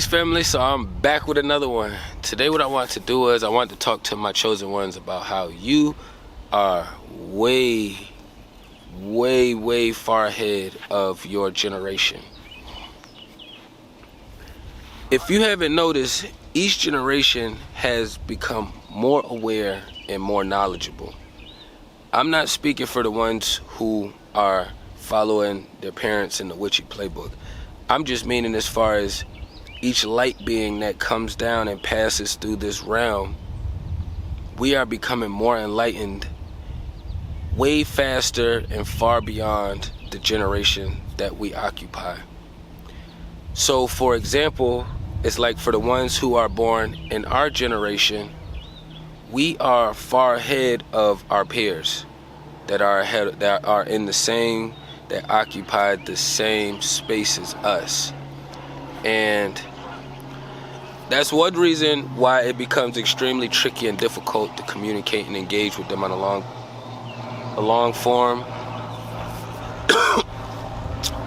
family, so I'm back with another one. Today what I want to do is I want to talk to my chosen ones about how you are way far ahead of your generation. If you haven't noticed, each generation has become more aware and more knowledgeable. I'm not speaking for the ones who are following their parents in the witchy playbook. I'm just meaning as far as each light being that comes down and passes through this realm, we are becoming more enlightened way faster and far beyond the generation that we occupy. So for example, it's like for the ones who are born in our generation, we are far ahead of our peers that are in the same, that occupied the same space as us. And that's one reason why it becomes extremely tricky and difficult to communicate and engage with them on a long form.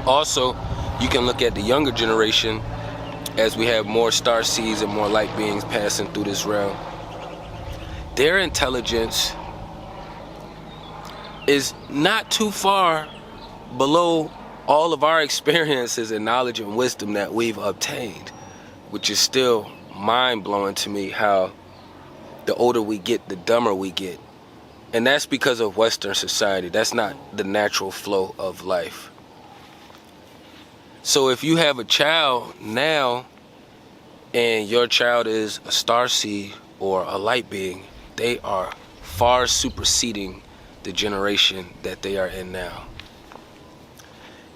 Also, you can look at the younger generation as we have more star seeds and more light beings passing through this realm. Their intelligence is not too far below all of our experiences and knowledge and wisdom that we've obtained, which is still mind-blowing to me how the older we get, the dumber we get. And that's because of Western society. That's not the natural flow of life. So if you have a child now and your child is a starseed or a light being, they are far superseding the generation that they are in now.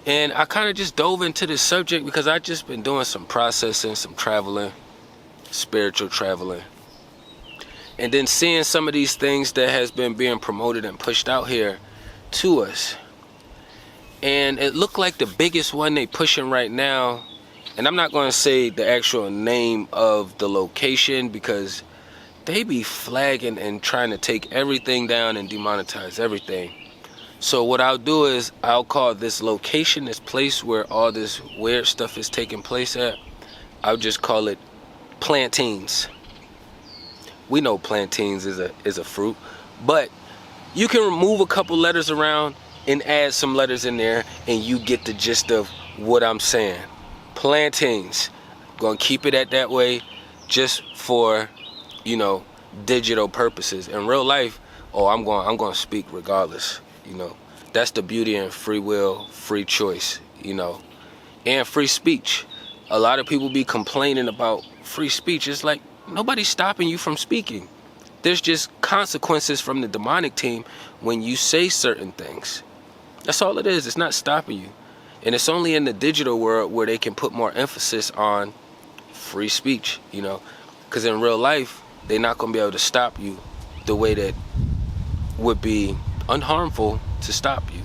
And I kind of just dove into this subject because I just been doing some processing, some traveling, spiritual traveling. And then seeing some of these things that has been being promoted and pushed out here to us. And it looked like the biggest one they pushing right now, and I'm not going to say the actual name of the location because they be flagging and trying to take everything down and demonetize everything. So what I'll do is I'll call this location, this place where all this weird stuff is taking place at, I'll just call it plantains. We know plantains is a fruit, but you can remove a couple letters around and add some letters in there and you get the gist of what I'm saying. Plantains. Gonna keep it at that way just for, you know, digital purposes. In real life, I'm going to speak regardless. You know, that's the beauty in free will, free choice, you know, and free speech. A lot of people be complaining about free speech. It's like nobody's stopping you from speaking. There's just consequences from the demonic team when you say certain things. That's all it is. It's not stopping you. And it's only in the digital world where they can put more emphasis on free speech, you know, because in real life, they're not going to be able to stop you the way that would be unharmful to stop you.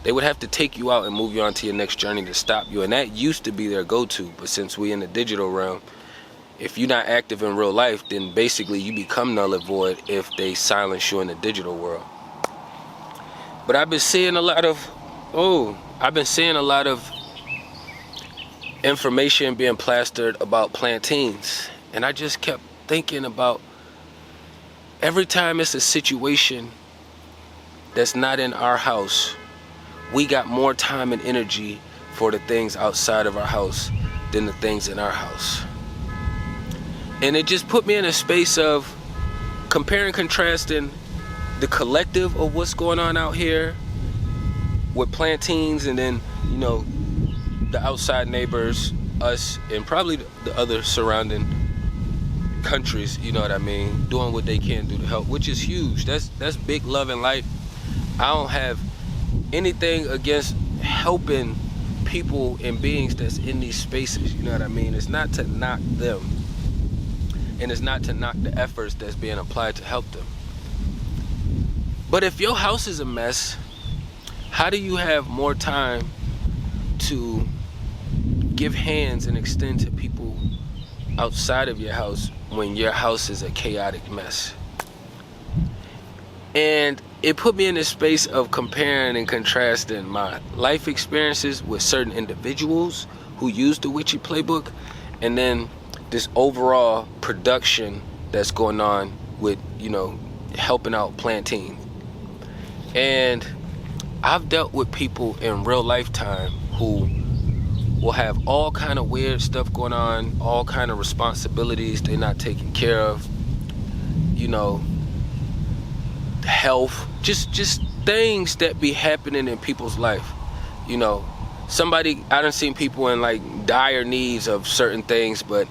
They would have to take you out and move you on to your next journey to stop you, and that used to be their go-to. But since we in the digital realm, if you're not active in real life, then basically you become null and void if they silence you in the digital world. But I've been seeing a lot of information being plastered about plantains, and I just kept thinking about every time it's a situation that's not in our house, we got more time and energy for the things outside of our house than the things in our house. And it just put me in a space of comparing, contrasting the collective of what's going on out here with plantains, and then, you know, the outside neighbors, us, and probably the other surrounding countries, you know what I mean, doing what they can do to help, which is huge. That's big love and light. I don't have anything against helping people and beings that's in these spaces, you know what I mean? It's not to knock them, and it's not to knock the efforts that's being applied to help them. But if your house is a mess, how do you have more time to give hands and extend to people outside of your house when your house is a chaotic mess? And it put me in this space of comparing and contrasting my life experiences with certain individuals who use the witchy playbook, and then this overall production that's going on with, you know, helping out planting. And I've dealt with people in real lifetime who will have all kind of weird stuff going on, all kind of responsibilities they're not taking care of, you know, health, just things that be happening in people's life. You know, I done seen people in like dire needs of certain things, but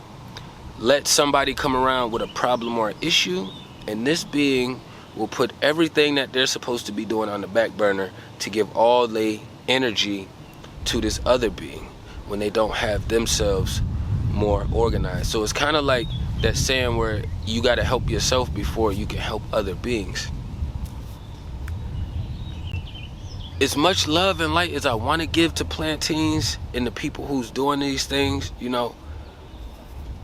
let somebody come around with a problem or an issue, and this being will put everything that they're supposed to be doing on the back burner to give all the energy to this other being when they don't have themselves more organized. So it's kind of like that saying where you got to help yourself before you can help other beings. As much love and light as I want to give to plantains and the people who's doing these things, you know,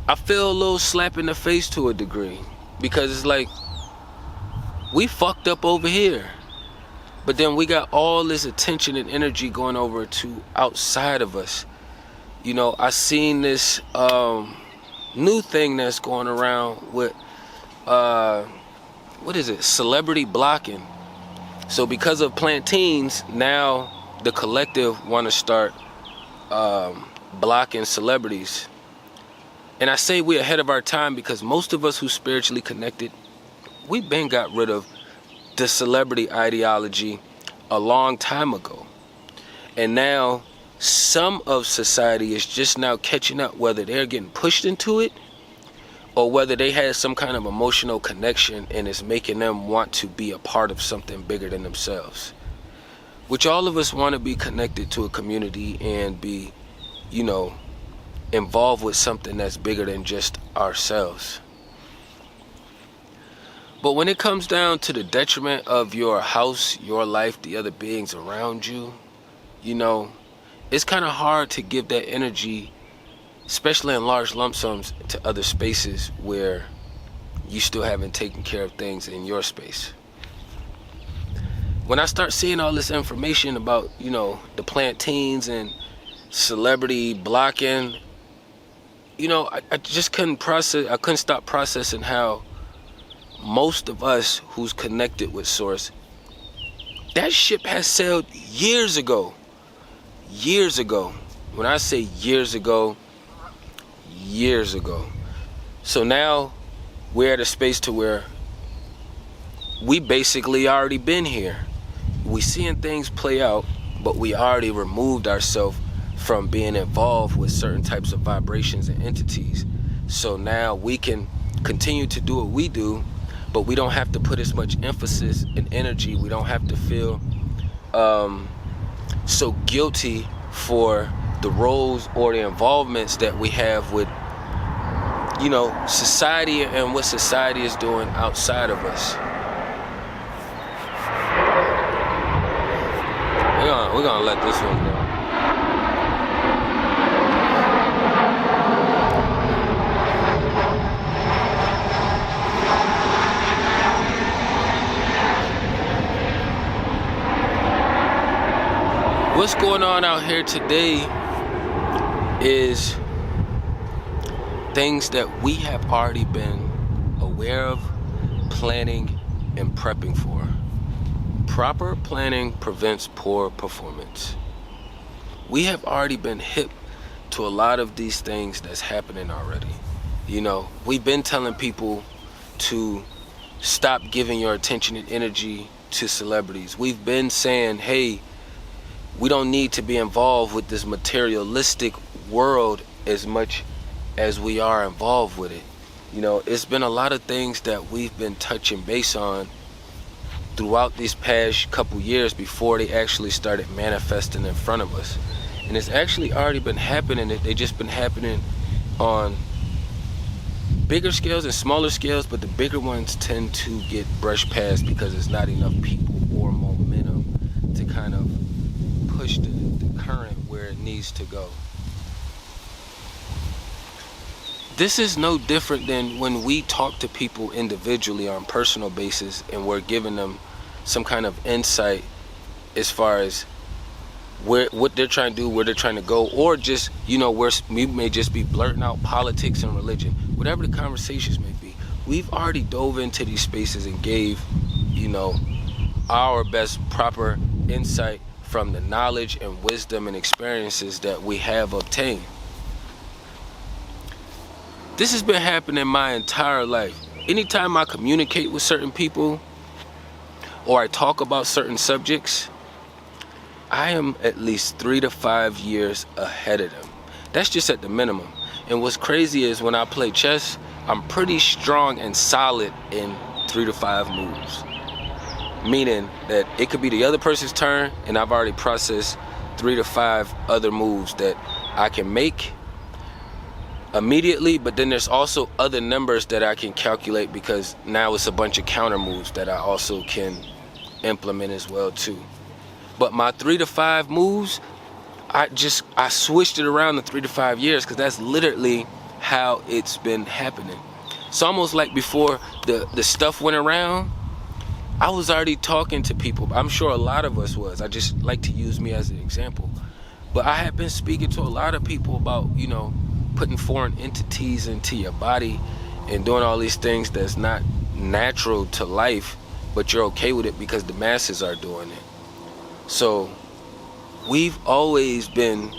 I feel a little slap in the face to a degree, because it's like, we fucked up over here, but then we got all this attention and energy going over to outside of us. You know, I seen this new thing that's going around with what is it, celebrity blocking. So because of plantains, now the collective want to start blocking celebrities. And I say we're ahead of our time because most of us who spiritually connected, we've been got rid of the celebrity ideology a long time ago. And now some of society is just now catching up, whether they're getting pushed into it or whether they had some kind of emotional connection and it's making them want to be a part of something bigger than themselves. Which all of us want to be connected to a community and be, you know, involved with something that's bigger than just ourselves. But when it comes down to the detriment of your house, your life, the other beings around you, you know, it's kind of hard to give that energy, especially in large lump sums, to other spaces where you still haven't taken care of things in your space. When I start seeing all this information about, you know, the plantains and celebrity blocking, you know, I just couldn't stop processing how most of us who's connected with Source, that ship has sailed years ago. Years ago. When I say years ago, years ago. So now we're at a space to where we basically already been here. We seeing things play out, but we already removed ourselves from being involved with certain types of vibrations and entities. So now we can continue to do what we do, but we don't have to put as much emphasis and energy. We don't have to feel so guilty for the roles or the involvements that we have with, you know, society and what society is doing outside of us. We're gonna let this one go. What's going on out here today is things that we have already been aware of, planning, and prepping for. Proper planning prevents poor performance. We have already been hip to a lot of these things that's happening already. You know, we've been telling people to stop giving your attention and energy to celebrities. We've been saying, hey, we don't need to be involved with this materialistic world as much as we are involved with it. You know, it's been a lot of things that we've been touching base on throughout these past couple years before they actually started manifesting in front of us. And it's actually already been happening. They just been happening on bigger scales and smaller scales, but the bigger ones tend to get brushed past because there's not enough people or momentum to kind of push the current where it needs to go. This is no different than when we talk to people individually on personal basis and we're giving them some kind of insight as far as what they're trying to do, where they're trying to go, or just, where we may just be blurting out politics and religion, whatever the conversations may be. We've already dove into these spaces and gave, our best proper insight from the knowledge and wisdom and experiences that we have obtained. This has been happening my entire life. Anytime I communicate with certain people or I talk about certain subjects, I am at least 3 to 5 years ahead of them. That's just at the minimum. And what's crazy is when I play chess, I'm pretty strong and solid in 3 to 5 moves. Meaning that it could be the other person's turn and I've already processed 3 to 5 other moves that I can make immediately, but then there's also other numbers that I can calculate because now it's a bunch of counter moves that I also can implement as well too. But my 3 to 5 moves, I switched it around in 3 to 5 years because that's literally how it's been happening. It's almost like before the stuff went around, I was already talking to people. I'm sure a lot of us was. I just like to use me as an example. But I have been speaking to a lot of people about, putting foreign entities into your body and doing all these things that's not natural to life, but you're okay with it because the masses are doing it. So we've always been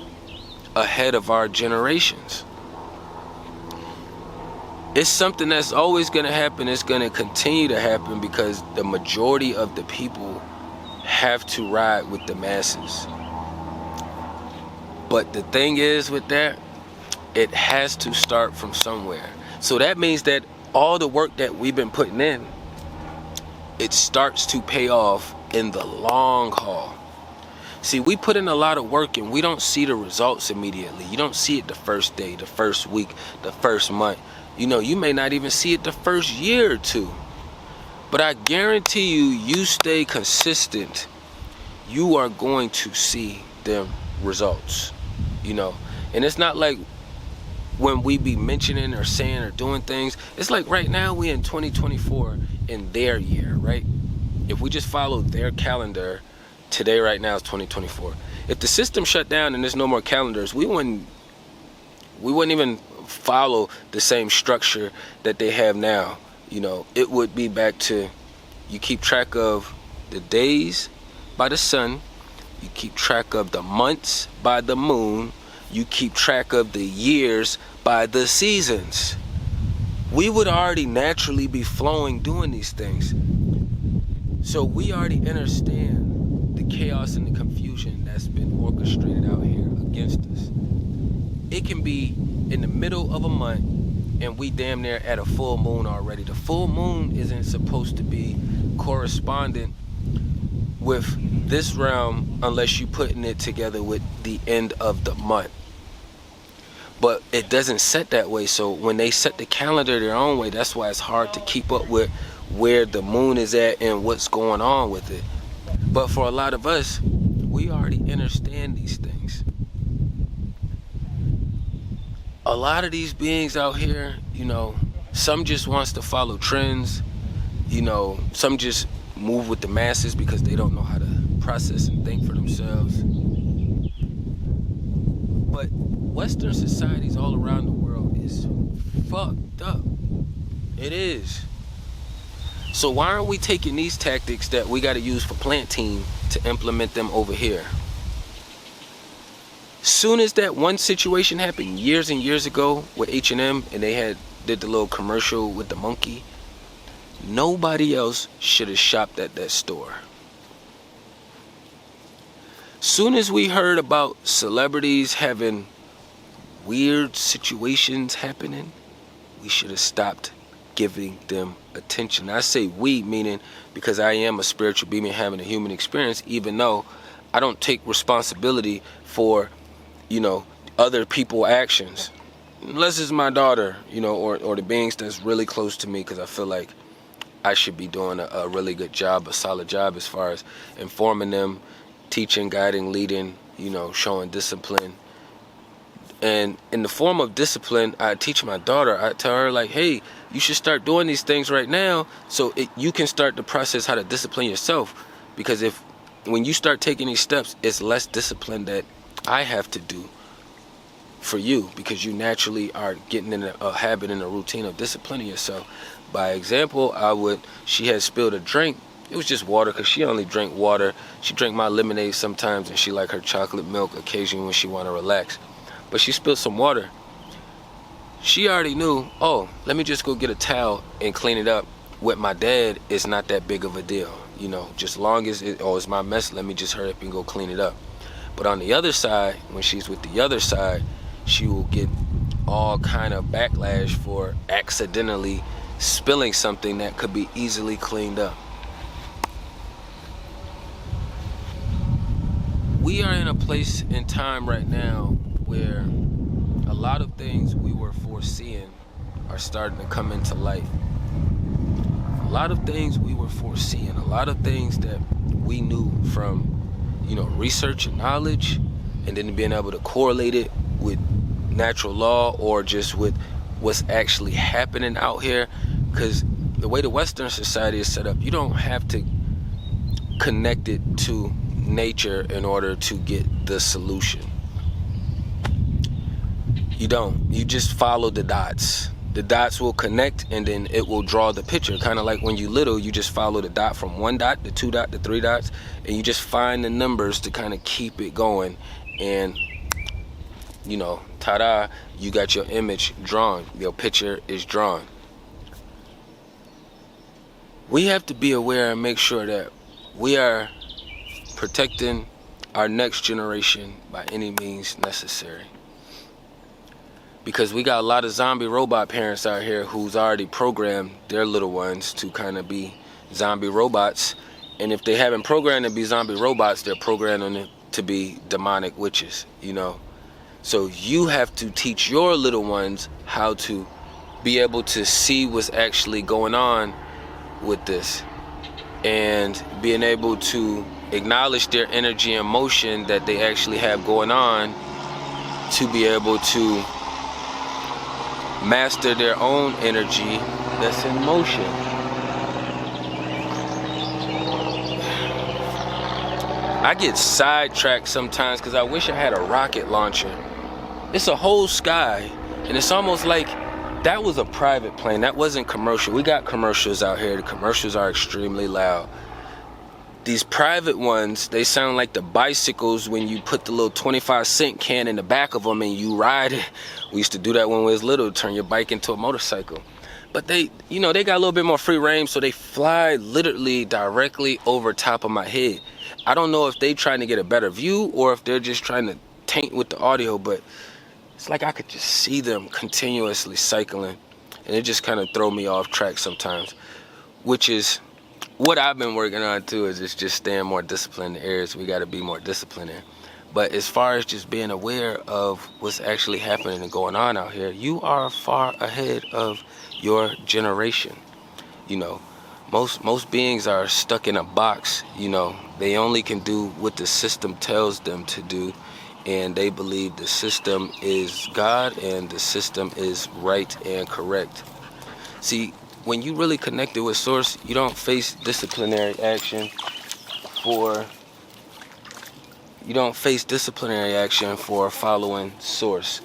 ahead of our generations. It's something that's always going to happen. It's going to continue to happen because the majority of the people have to ride with the masses. But the thing is with that, it has to start from somewhere. So that means that all the work that we've been putting in, it starts to pay off in the long haul. See, we put in a lot of work and we don't see the results immediately. You don't see it the first day, the first week, the first month. You may not even see it the first year or two. But I guarantee you stay consistent, you are going to see them results. And it's not like when we be mentioning or saying or doing things, it's like right now we in 2024 in their year, right? If we just follow their calendar, today right now is 2024. If the system shut down and there's no more calendars, we wouldn't even follow the same structure that they have now. It would be back to, you keep track of the days by the sun, you keep track of the months by the moon, you keep track of the years by the seasons. We would already naturally be flowing doing these things. So we already understand the chaos and the confusion that's been orchestrated out here against us. It can be in the middle of a month and we damn near at a full moon already. The full moon isn't supposed to be correspondent with this realm unless you're putting it together with the end of the month. But it doesn't set that way. So when they set the calendar their own way, that's why it's hard to keep up with where the moon is at and what's going on with it. But for a lot of us, we already understand these things. A lot of these beings out here, some just wants to follow trends. Some just move with the masses because they don't know how to process and think for themselves. But Western societies all around the world is fucked up. It is. So why aren't we taking these tactics that we got to use for plant team to implement them over here? Soon as that one situation happened years and years ago with H&M and they did the little commercial with the monkey, nobody else should have shopped at that store. Soon as we heard about celebrities having weird situations happening, we should have stopped giving them attention. I say we, meaning because I am a spiritual being having a human experience, even though I don't take responsibility for, other people's actions. Unless it's my daughter, or the beings that's really close to me, because I feel like I should be doing a really good job, a solid job as far as informing them, teaching, guiding, leading, showing discipline. And in the form of discipline, I teach my daughter, I tell her like, hey, you should start doing these things right now so you can start to process how to discipline yourself. Because if when you start taking these steps, it's less discipline that I have to do for you, because you naturally are getting in a habit and a routine of disciplining yourself. By example, she had spilled a drink. It was just water, because she only drank water. She drank my lemonade sometimes, and she like her chocolate milk occasionally when she want to relax. But she spilled some water. She already knew, oh, let me just go get a towel and clean it up. With my dad, it's not that big of a deal. You know, just long as it's my mess, let me just hurry up and go clean it up. But on the other side, when she's with the other side, she will get all kind of backlash for accidentally spilling something that could be easily cleaned up. We are in a place in time right now where a lot of things we were foreseeing are starting to come into light. A lot of things we were foreseeing, a lot of things that we knew from, research and knowledge, and then being able to correlate it with natural law or just with what's actually happening out here. Because the way the Western society is set up, you don't have to connect it to nature in order to get the solution. You don't. You just follow the dots. The dots will connect, and then it will draw the picture. Kind of like when you little, you just follow the dot from one dot, the two dot, the three dots, and you just find the numbers to kind of keep it going. And, ta-da, you got your image drawn. Your picture is drawn. We have to be aware and make sure that we are protecting our next generation by any means necessary. Because we got a lot of zombie robot parents out here who's already programmed their little ones to kind of be zombie robots. And if they haven't programmed to be zombie robots, they're programming them to be demonic witches, So you have to teach your little ones how to be able to see what's actually going on with this, and being able to acknowledge their energy and motion that they actually have going on, to be able to master their own energy that's in motion. I get sidetracked sometimes because I wish I had a rocket launcher. It's a whole sky, and it's almost like that was a private plane. That wasn't commercial. We got commercials out here. The commercials are extremely loud. These private ones, they sound like the bicycles when you put the little 25-cent can in the back of them and you ride it. We used to do that when we was little, turn your bike into a motorcycle. But they got a little bit more free range, so they fly literally directly over top of my head. I don't know if they trying to get a better view or if they're just trying to taint with the audio, but it's like I could just see them continuously cycling, and it just kind of throw me off track sometimes, which is what I've been working on too, is just staying more disciplined in the areas we got to be more disciplined in. But as far as just being aware of what's actually happening and going on out here, you are far ahead of your generation. Most beings are stuck in a box. They only can do what the system tells them to do, and they believe the system is God and the system is right and correct. See, when you really connected with Source, you don't face disciplinary action for following Source.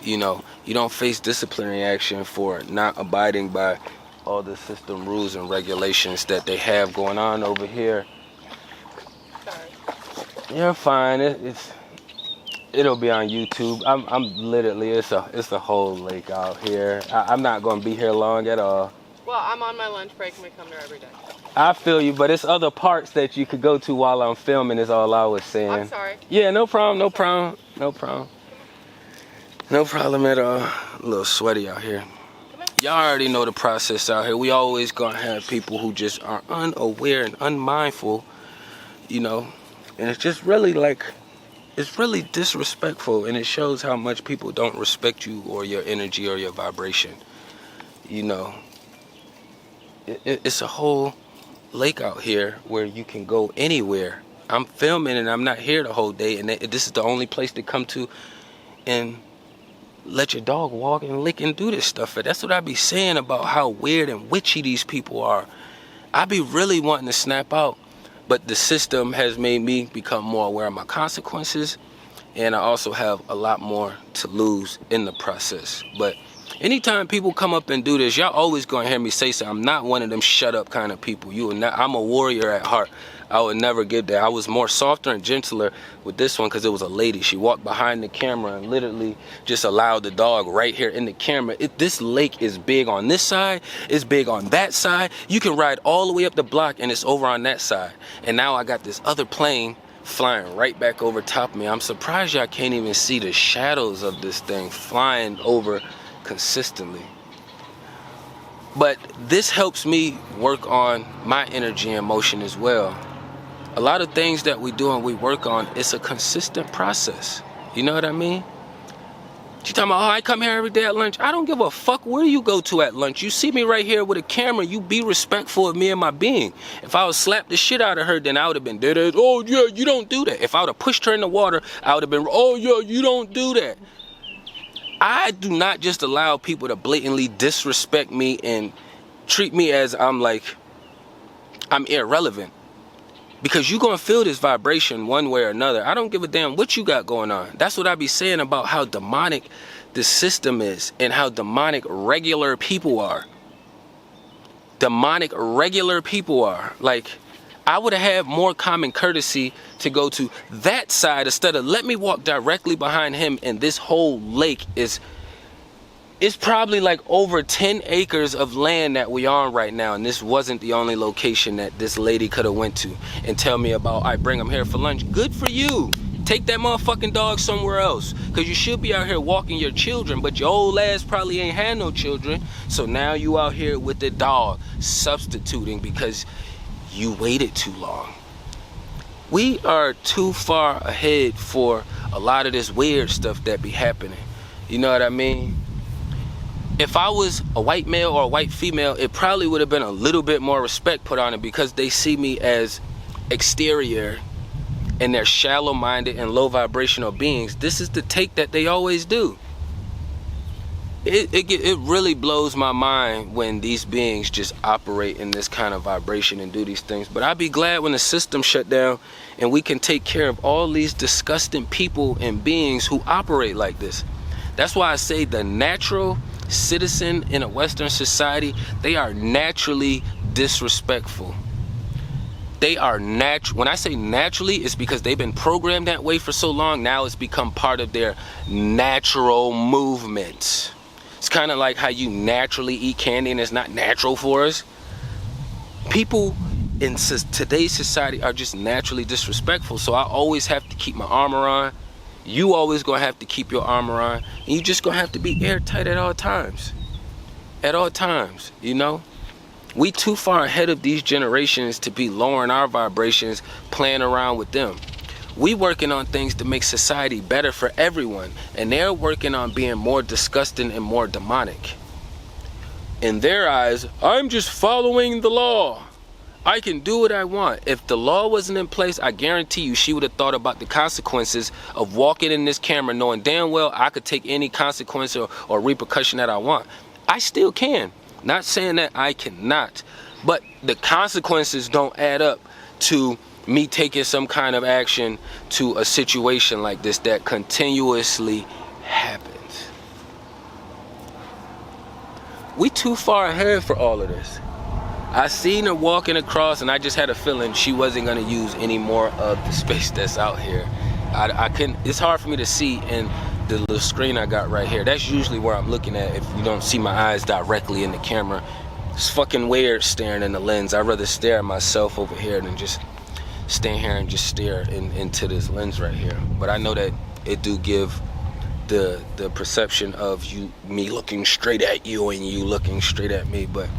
You don't face disciplinary action for not abiding by all the system rules and regulations that they have going on over here. Sorry. You're fine. It'll be on YouTube. I'm literally, it's a whole lake out here. I'm not gonna be here long at all. Well, I'm on my lunch break and we come there every day. I feel you, but it's other parts that you could go to while I'm filming is all I was saying. I'm sorry. Yeah, no problem at all. A little sweaty out here. Y'all already know the process out here. We always gonna have people who just are unaware and unmindful, and it's just really it's really disrespectful, and it shows how much people don't respect you or your energy or your vibration. It's a whole lake out here where you can go anywhere. I'm filming and I'm not here the whole day, and this is the only place to come to and let your dog walk and lick and do this stuff. That's what I be saying about how weird and witchy these people are. I be really wanting to snap out, But the system has made me become more aware of my consequences, and I also have a lot more to lose in the process. But anytime people come up and do this, y'all always gonna hear me say so. I'm not one of them shut up kind of people. I'm a warrior at heart. I would never get that. I was more softer and gentler with this one because it was a lady. She walked behind the camera and literally just allowed the dog right here in the camera. This lake is big on this side, it's big on that side. You can ride all the way up the block and it's over on that side. And now I got this other plane flying right back over top of me. I'm surprised y'all can't even see the shadows of this thing flying over consistently. But this helps me work on my energy and motion as well. A lot of things that we do and we work on, it's a consistent process. You know what I mean? You talking about, oh, I come here every day at lunch. I don't give a fuck where you go to at lunch. You see me right here with a camera, you be respectful of me and my being. If I would slap the shit out of her, then I would have been, oh yeah, you don't do that. If I would have pushed her in the water, I would have been, oh yeah, you don't do that. I do not just allow people to blatantly disrespect me and treat me as I'm irrelevant. Because you're going to feel this vibration one way or another. I don't give a damn what you got going on. That's what I be saying about how demonic the system is and how demonic regular people are. Demonic regular people are. Like, I would have had more common courtesy to go to that side instead of let me walk directly behind him, and this whole lake is... It's probably like over 10 acres of land that we on right now, and this wasn't the only location that this lady could have went to and tell me about, I bring them here for lunch. Good for you. Take that motherfucking dog somewhere else, because you should be out here walking your children, but your old ass probably ain't had no children, so now you out here with the dog substituting because you waited too long. We are too far ahead for a lot of this weird stuff that be happening. You know what I mean? If I was a white male or a white female, it probably would have been a little bit more respect put on it because they see me as exterior and they're shallow-minded and low-vibrational beings. This is the take that they always do. It really blows my mind when these beings just operate in this kind of vibration and do these things. But I'd be glad when the system shut down and we can take care of all these disgusting people and beings who operate like this. That's why I say the natural citizen in a Western society, they are naturally disrespectful. They are when I say naturally, it's because they've been programmed that way for so long. Now it's become part of their natural movements. It's kind of like how you naturally eat candy and it's not natural for us. People in today's society are just naturally disrespectful, so I always have to keep my armor on. You always gonna have to keep your armor on, and you just gonna have to be airtight at all times. At all times, you know? We too far ahead of these generations to be lowering our vibrations, playing around with them. We working on things to make society better for everyone, and they're working on being more disgusting and more demonic. In their eyes, I'm just following the law. I can do what I want. If the law wasn't in place, I guarantee you she would have thought about the consequences of walking in this camera knowing damn well I could take any consequence or repercussion that I want. I still can. Not saying that I cannot, but the consequences don't add up to me taking some kind of action to a situation like this that continuously happens. We too far ahead for all of this. I seen her walking across and I just had a feeling she wasn't gonna use any more of the space that's out here. I couldn't, it's hard for me to see in the little screen I got right here. That's usually where I'm looking at if you don't see my eyes directly in the camera. It's fucking weird staring in the lens. I'd rather stare at myself over here than just stand here and just stare into this lens right here. But I know that it do give the perception of me looking straight at you and you looking straight at me, but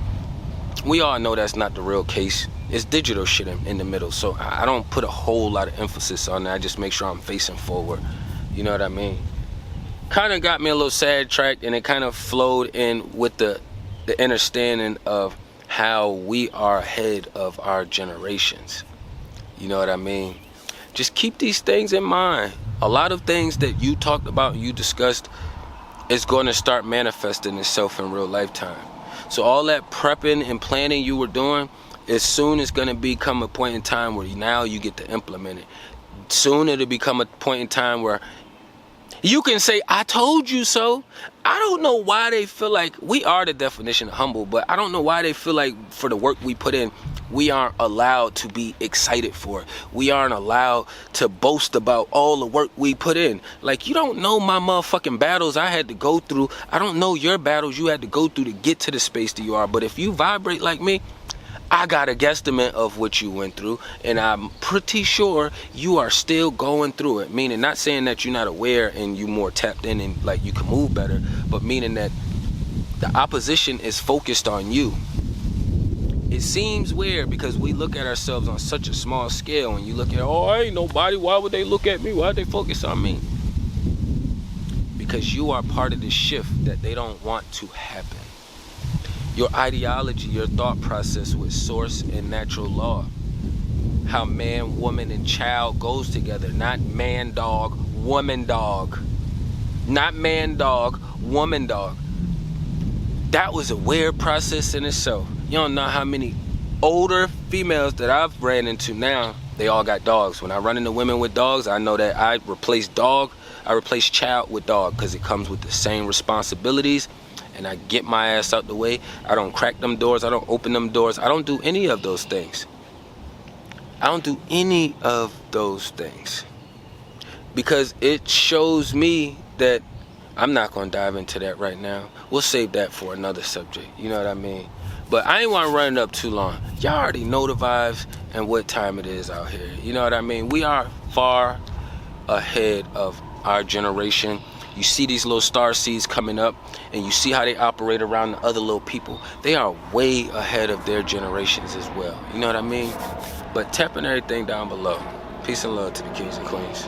we all know that's not the real case. It's digital shit in the middle, so I don't put a whole lot of emphasis on that. I just make sure I'm facing forward. You know what I mean? Kind of got me a little sidetracked, and it kind of flowed in with the understanding of how we are ahead of our generations. You know what I mean? Just keep these things in mind. A lot of things that you talked about, you discussed, is going to start manifesting itself in real lifetime. So all that prepping and planning you were doing As soon it's gonna become a point in time where now you get to implement it. Soon it'll become a point in time where you can say, I told you so. I don't know why they feel like we are the definition of humble, but I don't know why they feel like for the work we put in, we aren't allowed to be excited for it. We aren't allowed to boast about all the work we put in. Like, you don't know my motherfucking battles I had to go through. I don't know your battles you had to go through to get to the space that you are. But if you vibrate like me, I got a guesstimate of what you went through, and I'm pretty sure you are still going through it. Meaning, not saying that you're not aware and you more tapped in and like you can move better, but meaning that the opposition is focused on you. It seems weird because we look at ourselves on such a small scale, and you look at, oh, I ain't nobody, why would they look at me? Why would they focus on me? Because you are part of the shift that they don't want to happen. Your ideology, your thought process with source and natural law. How man, woman, and child goes together. Not man, dog, woman, dog. Not man, dog, woman, dog. That was a weird process in itself. You don't know how many older females that I've ran into now, they all got dogs. When I run into women with dogs, I know that I replace child with dog because it comes with the same responsibilities. And I get my ass out the way. I don't crack them doors. I don't open them doors. I don't do any of those things. I don't do any of those things. Because it shows me that I'm not going to dive into that right now. We'll save that for another subject. You know what I mean? But I ain't want to run it up too long. Y'all already know the vibes and what time it is out here. You know what I mean? We are far ahead of our generation. You see these little star seeds coming up, and you see how they operate around the other little people. They are way ahead of their generations as well. You know what I mean? But tapping everything down below. Peace and love to the kings and queens.